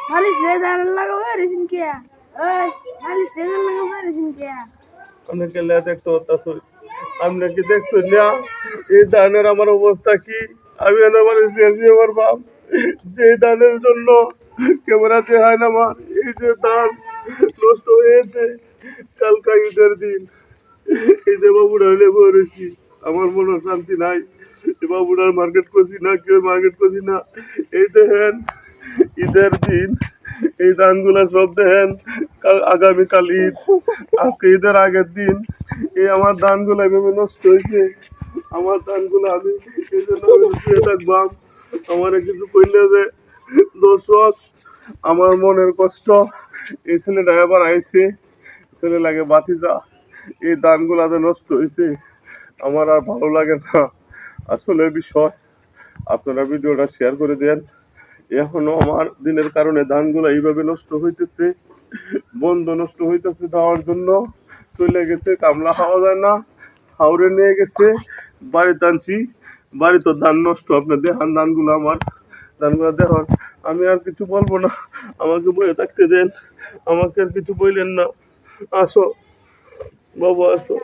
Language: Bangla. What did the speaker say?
মালিশ রে জানার লাগাবো রেসিন কিয়া ওই মালিশ রে জানার লাগাবো রেসিন কিয়া অনেকে লে দেখতে হতাছে আপনি কি দেখছেন না এই ধানের আমার অবস্থা কি আমি আমার আমার বাপ যে ধানের জন্য ক্যামেরাতে হয় না আমার এই যে ধান নষ্ট হয়েছে কালকা ঈদের দিন এই যে বাবুরা হইলে বলেছি আমার মনে শান্তি নাই বাবুরার মার্কেট করছি না কেউ মার্কেট করছি না এই দেখেন ঈদের দিন এই ধানগুলা সব দেখেন আগামীকাল ঈদ আজকে ঈদের আগের দিন এই আমার ধানগুলো এভাবে নষ্ট হয়েছে আমার ধানগুলো আমি এই জন্য শুয়ে থাকবাম আমার কিছু কইলে যে দর্শক আমার মনের কষ্ট এই ছেলেটা আবার আইছে ছেলে লাগে বাতিজা এই ধানগুলা যে নষ্ট হয়েছে আমার আর ভালো লাগে না আসলে বিষয় আপনারা ভিডিওটা শেয়ার করে দেন এখনো আমার দিনের কারণে ধানগুলো এইভাবে নষ্ট হইতেছে বন্ধ নষ্ট হইতেছে দেওয়ার জন্য চলে গেছে কামলা খাওয়া যায় না হাওড়ে নিয়ে গেছে বাড়িতে আনছি বাড়ি তো ধান নষ্ট আপনার দেখান ধানগুলো আমার ধানগুলো দেখান আমি আর কিছু বলবো না আমাকে বয়ে থাকতে দেন আমাকে আর কিছু বললেন না আসো বাবা আসো